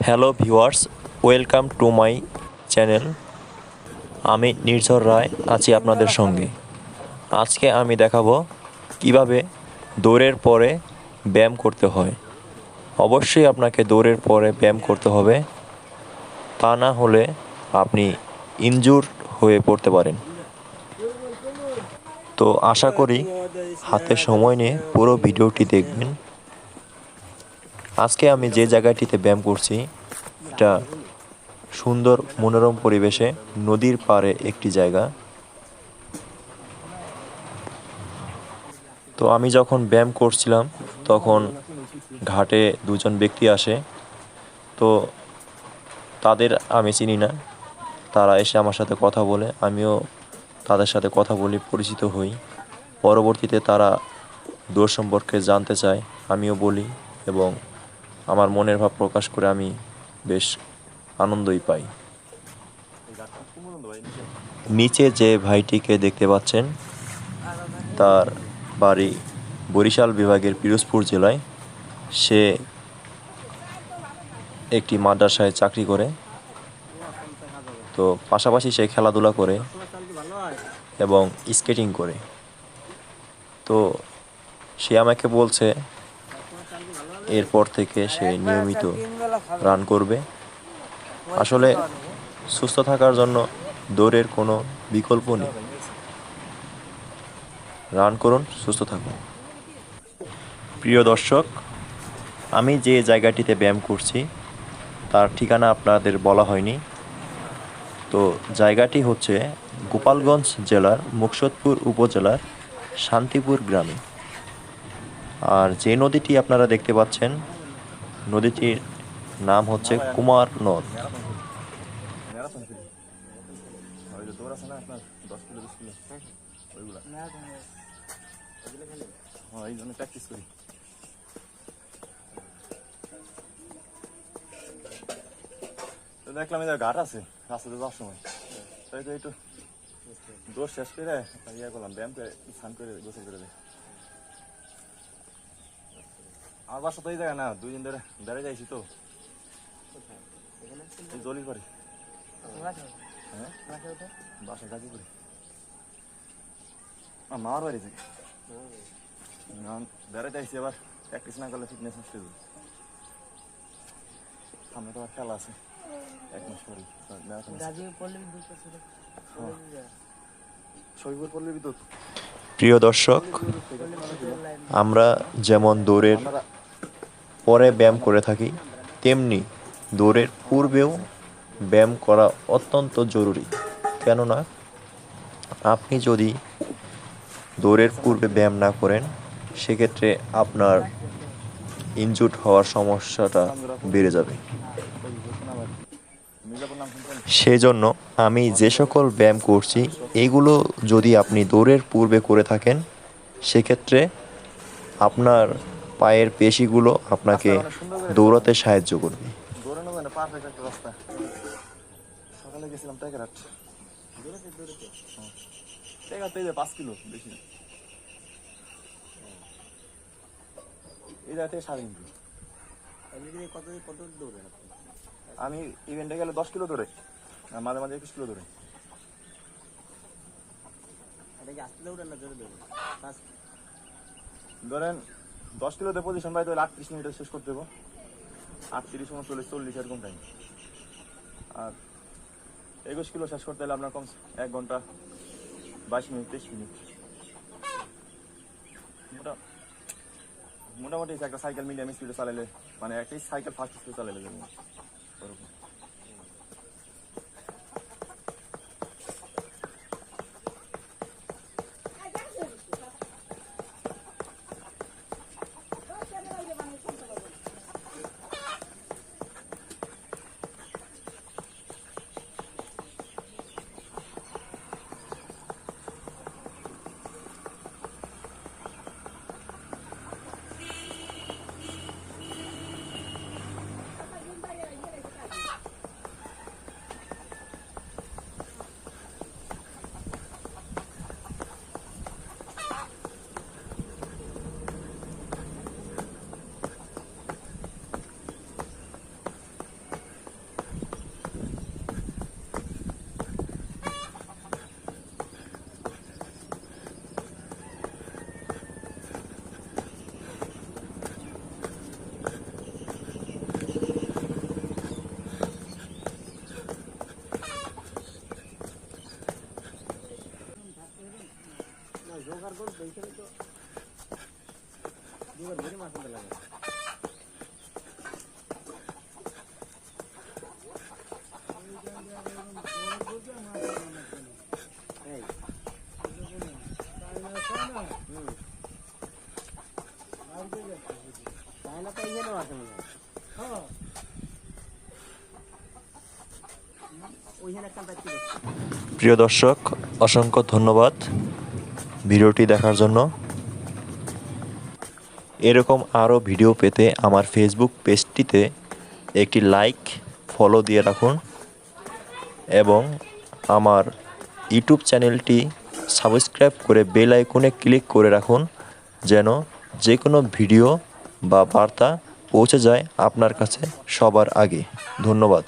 Hello viewers, welcome to my channel. আমি নির্ঝর রায় আছি আপনাদের সঙ্গে। আজকে আমি দেখাবো কিভাবে দৌড়ের পরে ব্যায়াম করতে হয়। অবশ্যই আপনাকে দৌড়ের পরে ব্যায়াম করতে হবে, তা না হলে আপনি ইনজুর হয়ে পড়তে পারেন। তো আশা করি হাতে সময় নিয়ে পুরো ভিডিওটি দেখবেন। আজকে আমি যে জায়গাটিতে ব্যায়াম করছি এটা সুন্দর মনোরম পরিবেশে নদীর পাড়ে একটি জায়গা। তো আমি যখন ব্যায়াম করছিলাম তখন ঘাটে দুজন ব্যক্তি আসে। তো তাদের আমি চিনি না, তারা এসে আমার সাথে কথা বলে, আমিও তাদের সাথে কথা বলি, পরিচিত হই। পরবর্তীতে তারা দৌড় সম্পর্কে জানতে চায়, আমিও বলি এবং আমার মনের ভাব প্রকাশ করে আমি বেশ আনন্দই পাই। নিচে যে ভাইটিকে দেখতে পাচ্ছেন তার বাড়ি বরিশাল বিভাগের পিরোজপুর জেলায়। সে একটি মাদ্রাসায় চাকরি করে, তো পাশাপাশি সে খেলাধুলা করে এবং স্কেটিং করে। তো সে আমাকে বলছে এরপর থেকে সে নিয়মিত রান করবে। আসলে সুস্থ থাকার জন্য দৌড়ের কোনো বিকল্প নেই। রান করুন, সুস্থ থাকুন। প্রিয় দর্শক, আমি যে জায়গাটিতে ব্যায়াম করছি তার ঠিকানা আপনাদের বলা হয়নি। তো জায়গাটি হচ্ছে গোপালগঞ্জ জেলার মুকসুদপুর উপজেলার শান্তিপুর গ্রামে। আর যে নদীটি আপনারা দেখতে পাচ্ছেন নদীটির নাম হচ্ছে কুমার নদ। দেখলাম এই ঘাট আছে রাস্তাতে যাওয়ার সময়, তাই তো একটু দোষ শেষ করে ইয়ে করলাম, ব্যায়াম করে স্নান করে গোসল করে দেয়। আমার বাসা তো এই জায়গায় না, 2 দিন ধরে বেড়ে যাইছি তো জলির করে। হ্যাঁ, বাসা গাজীপুরে মামার বাড়ি থেকে বেড়ে যাইছি। আবার প্র্যাকটিস না করলে ফিটনেস নষ্ট হয়ে যাবে। সামনে তো আর খেলা আছে 1 মাস পরে। প্রিয় দর্শক, আমরা যেমন দৌড়ের পরে ব্যায়াম করে থাকি, তেমনি দৌড়ের পূর্বেও ব্যায়াম করা অত্যন্ত জরুরি। কেননা আপনি যদি দৌড়ের পূর্বে ব্যায়াম না করেন সেক্ষেত্রে আপনার ইনজুর্ড হওয়ার সমস্যাটা বেড়ে যাবে। সেই জন্য আমি যে সকল ব্যায়াম করছি এগুলো যদি আপনি দৌড়ের পূর্বে করে থাকেন সেক্ষেত্রে আপনার পায়ের পেশিগুলো আপনাকে দৌড়াতে সাহায্য করবে। সকালে গেছিলাম টেকারহাট, 5 কিলো বেশি না, এই জায়গা থেকে 3.5 কিলো। আমি ইভেন্টে গেলে 10 কিলো ধরে, মাঝে মাঝে 21 কিলো ধরে। ধরেন 10 কিলোতে পজিশন পাই তাহলে 38 মিনিটে শেষ করতে হবে। 38, 39, 40 এরকম টাইম। আর 21 কিলো শেষ করতে হলে আপনার কম 1 ঘন্টা 22 মিনিট 23 মিনিট। মোটামুটি একটা সাইকেল মিডিয়াম স্পিডে চালাইলে, মানে একটা সাইকেল ফাস্ট স্পিডে চালাইলে যেমন ওরকম। প্রিয় দর্শক, অসংখ্য ধন্যবাদ ভিডিওটি দেখার জন্য। এরকম আরও ভিডিও পেতে আমার ফেসবুক পেজটিতে একটি লাইক, ফলো দিয়ে রাখুন এবং আমার ইউটিউব চ্যানেলটি সাবস্ক্রাইব করে বেল আইকনে ক্লিক করে রাখুন, যেন যে কোনো ভিডিও বা বার্তা পৌঁছে যায় আপনার কাছে সবার আগে। ধন্যবাদ।